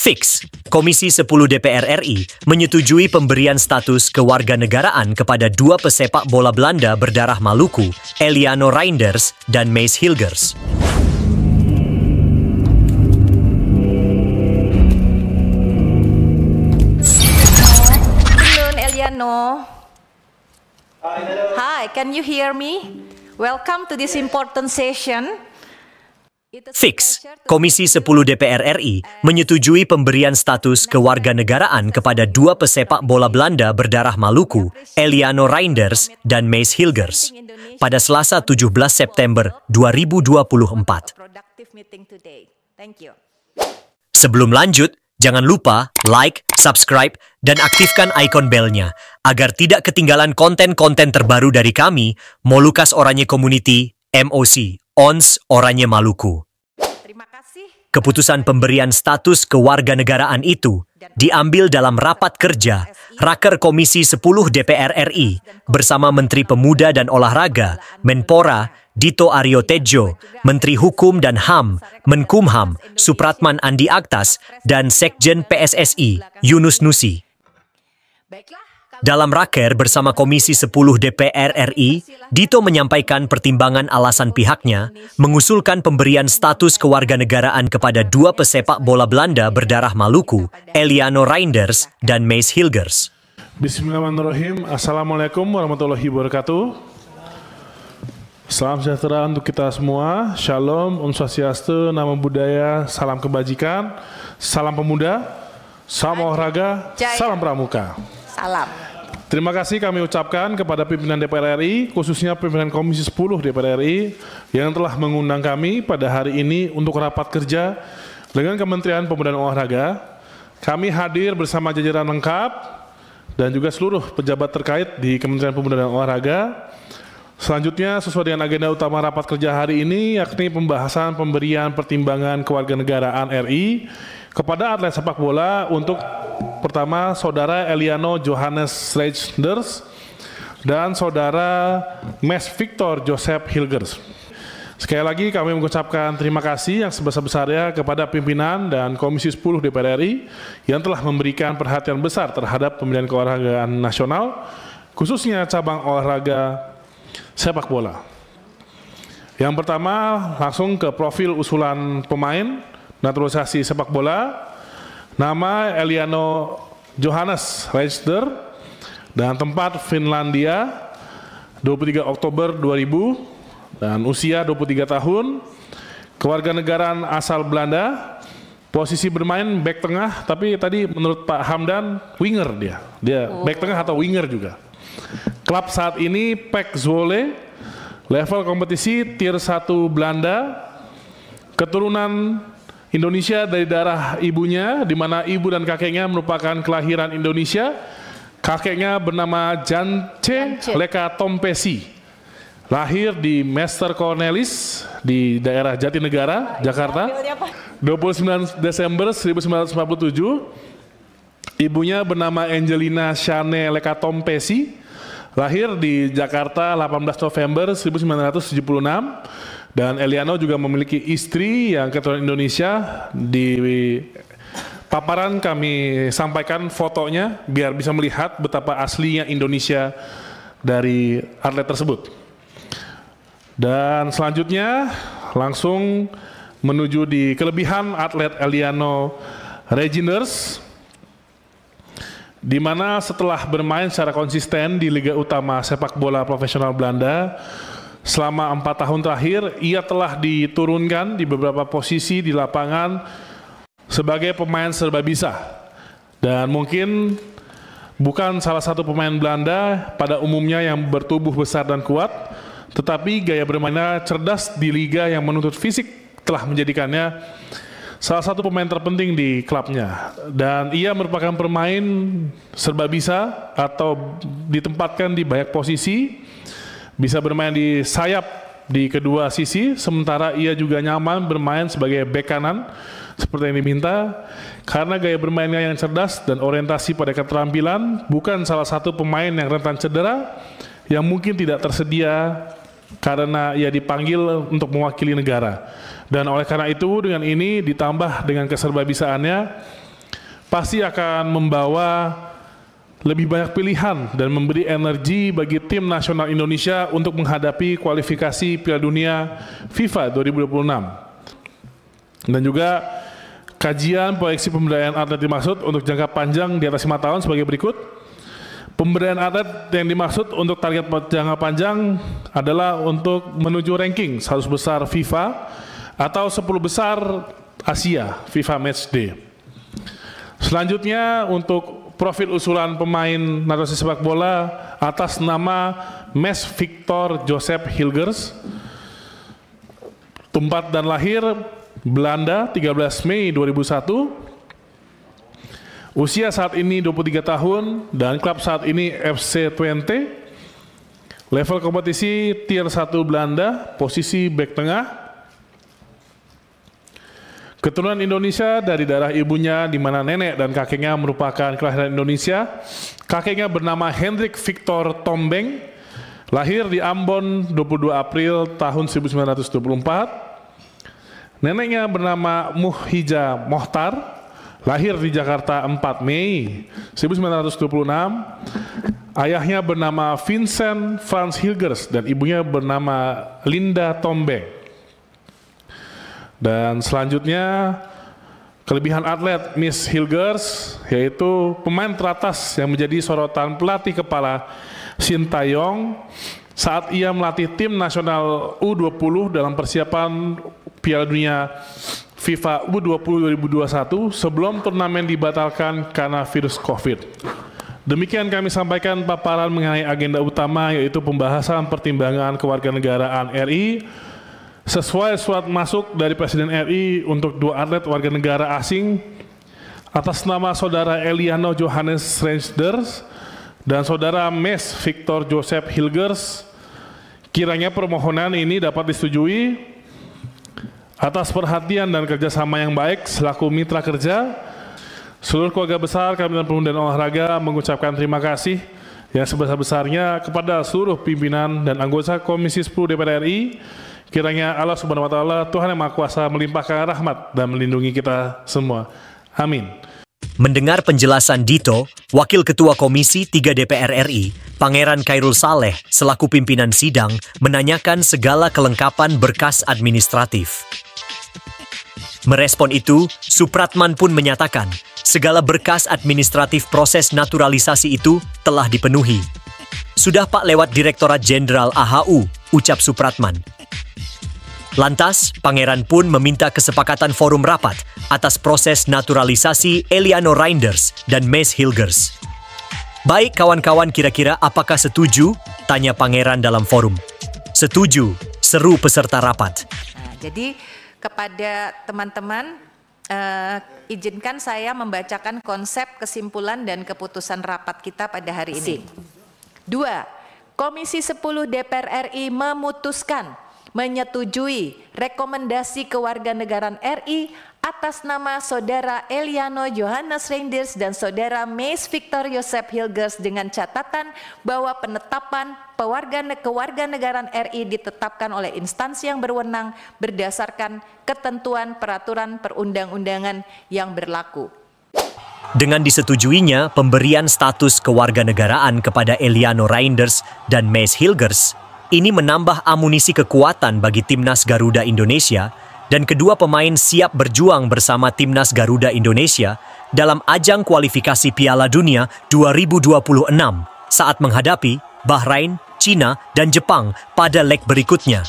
Fix, Komisi 10 DPR RI menyetujui pemberian status kewarganegaraan kepada dua pesepak bola Belanda berdarah Maluku, Eliano Reinders dan Maes Hilgers. Afternoon, Eliano. Hi, can you hear me? Welcome to this important session. Fix, Komisi 10 DPR RI menyetujui pemberian status kewarganegaraan kepada dua pesepak bola Belanda berdarah Maluku, Eliano Reinders dan Maes Hilgers, pada Selasa 17 September 2024. Sebelum lanjut, jangan lupa like, subscribe, dan aktifkan ikon belnya agar tidak ketinggalan konten-konten terbaru dari kami, Molucas Oranye Community, MOC, ONS Oranye Maluku. Keputusan pemberian status kewarganegaraan itu diambil dalam rapat kerja Raker Komisi 10 DPR RI bersama Menteri Pemuda dan Olahraga, Menpora, Dito Aryo Tejo, Menteri Hukum dan HAM, Menkumham, Supratman Andi Aktas, dan Sekjen PSSI, Yunus Nusi. Dalam raker bersama Komisi 10 DPR RI, Dito menyampaikan pertimbangan alasan pihaknya mengusulkan pemberian status kewarganegaraan kepada dua pesepak bola Belanda berdarah Maluku, Eliano Reinders dan Maes Hilgers. Bismillahirrahmanirrahim. Assalamualaikum warahmatullahi wabarakatuh. Salam sejahtera untuk kita semua. Shalom, Om Swastiastu, Namo Buddhaya, salam kebajikan, salam pemuda, salam olahraga, salam pramuka. Salam. Terima kasih kami ucapkan kepada pimpinan DPR RI, khususnya pimpinan Komisi 10 DPR RI yang telah mengundang kami pada hari ini untuk rapat kerja dengan Kementerian Pemuda dan Olahraga. Kami hadir bersama jajaran lengkap dan juga seluruh pejabat terkait di Kementerian Pemuda dan Olahraga. Selanjutnya, sesuai dengan agenda utama rapat kerja hari ini, yakni pembahasan pemberian pertimbangan kewarganegaraan RI kepada atlet sepak bola untuk pertama Saudara Eliano Johannes Reinders dan Saudara Maes Victor Joseph Hilgers. Sekali lagi kami mengucapkan terima kasih yang sebesar-besarnya kepada pimpinan dan Komisi 10 DPR RI yang telah memberikan perhatian besar terhadap pemberian kewarganegaraan nasional, khususnya cabang olahraga sepak bola. Yang pertama langsung ke profil usulan pemain naturalisasi sepak bola. Nama Eliano Johannes Reinders dan tempat Finlandia, 23 Oktober 2000 dan usia 23 tahun. Kewarganegaraan asal Belanda, posisi bermain back tengah, tapi tadi menurut Pak Hamdan winger dia back tengah atau winger juga. Klub saat ini PEC Zwolle, level kompetisi tier 1 Belanda, keturunan Indonesia dari darah ibunya, di mana ibu dan kakeknya merupakan kelahiran Indonesia. Kakeknya bernama Jance Leka Tompesi, lahir di Meester Cornelis di daerah Jatinegara, Jakarta, 29 Desember 1947. Ibunya bernama Angelina Shane Leka Tompesi, lahir di Jakarta 18 November 1976. Dan Eliano juga memiliki istri yang keturunan Indonesia. Di paparan kami sampaikan fotonya biar bisa melihat betapa aslinya Indonesia dari atlet tersebut. Dan selanjutnya langsung menuju di kelebihan atlet Eliano Reinders, di mana setelah bermain secara konsisten di Liga Utama Sepak Bola Profesional Belanda selama 4 tahun terakhir, ia telah diturunkan di beberapa posisi di lapangan sebagai pemain serba bisa. Dan mungkin bukan salah satu pemain Belanda pada umumnya yang bertubuh besar dan kuat, tetapi gaya bermainnya cerdas di liga yang menuntut fisik telah menjadikannya salah satu pemain terpenting di klubnya. Dan ia merupakan pemain serba bisa atau ditempatkan di banyak posisi, bisa bermain di sayap di kedua sisi, sementara ia juga nyaman bermain sebagai bek kanan seperti yang diminta. Karena gaya bermainnya yang cerdas dan orientasi pada keterampilan, bukan salah satu pemain yang rentan cedera yang mungkin tidak tersedia karena ia dipanggil untuk mewakili negara. Dan oleh karena itu dengan ini ditambah dengan keserbabisaannya, pasti akan membawa lebih banyak pilihan dan memberi energi bagi tim nasional Indonesia untuk menghadapi kualifikasi Piala Dunia FIFA 2026. Dan juga kajian proyeksi pemberdayaan atlet dimaksud untuk jangka panjang di atas 5 tahun sebagai berikut. Pemberdayaan atlet yang dimaksud untuk target jangka panjang adalah untuk menuju ranking 100 besar FIFA atau 10 besar Asia FIFA Matchday. Selanjutnya untuk profil usulan pemain naturalisasi sepak bola atas nama Mes Victor Joseph Hilgers. Tempat dan lahir Belanda 13 Mei 2001. Usia saat ini 23 tahun dan klub saat ini FC Twente. Level kompetisi Tier 1 Belanda, posisi bek tengah. Keturunan Indonesia dari darah ibunya di mana nenek dan kakeknya merupakan kelahiran Indonesia. Kakeknya bernama Hendrik Victor Tombeng, lahir di Ambon 22 April tahun 1924. Neneknya bernama Muhija Mohtar, lahir di Jakarta 4 Mei 1926. Ayahnya bernama Vincent Franz Hilgers dan ibunya bernama Linda Tombeng. Dan selanjutnya kelebihan atlet Miss Hilgers yaitu pemain teratas yang menjadi sorotan pelatih kepala Shin Tae-yong saat ia melatih tim nasional U20 dalam persiapan Piala Dunia FIFA U20 2021 sebelum turnamen dibatalkan karena virus COVID. Demikian kami sampaikan paparan mengenai agenda utama yaitu pembahasan pertimbangan kewarganegaraan RI sesuai surat masuk dari Presiden RI untuk 2 atlet warga negara asing atas nama Saudara Eliano Johannes Reinders dan Saudara Mes Victor Joseph Hilgers. Kiranya permohonan ini dapat disetujui atas perhatian dan kerjasama yang baik selaku mitra kerja. Seluruh keluarga besar Kementerian Pemuda dan Olahraga mengucapkan terima kasih yang sebesar-besarnya kepada seluruh pimpinan dan anggota Komisi 10 DPR RI. Kiranya Allah Subhanahu wa Ta'ala, Tuhan yang Maha Kuasa, melimpahkan rahmat dan melindungi kita semua. Amin. Mendengar penjelasan Dito, Wakil Ketua Komisi 3 DPR RI, Pangeran Khairul Saleh, selaku pimpinan sidang, menanyakan segala kelengkapan berkas administratif. Merespon itu, Supratman pun menyatakan, segala berkas administratif proses naturalisasi itu telah dipenuhi. Sudah Pak lewat Direktorat Jenderal AHU, ucap Supratman. Lantas, Pangeran pun meminta kesepakatan forum rapat atas proses naturalisasi Eliano Reinders dan Mes Hilgers. Baik kawan-kawan, kira-kira apakah setuju? Tanya Pangeran dalam forum. Setuju, seru peserta rapat. Nah, jadi kepada teman-teman, izinkan saya membacakan konsep, kesimpulan, dan keputusan rapat kita pada hari ini. 2. Komisi 10 DPR RI memutuskan menyetujui rekomendasi kewarganegaraan RI atas nama Saudara Eliano Johannes Reinders dan Saudara Mes Victor Joseph Hilgers dengan catatan bahwa penetapan kewarganegaraan RI ditetapkan oleh instansi yang berwenang berdasarkan ketentuan peraturan perundang-undangan yang berlaku. Dengan disetujuinya pemberian status kewarganegaraan kepada Eliano Reinders dan Mes Hilgers, ini menambah amunisi kekuatan bagi Timnas Garuda Indonesia dan kedua pemain siap berjuang bersama Timnas Garuda Indonesia dalam ajang kualifikasi Piala Dunia 2026 saat menghadapi Bahrain, China, dan Jepang pada leg berikutnya.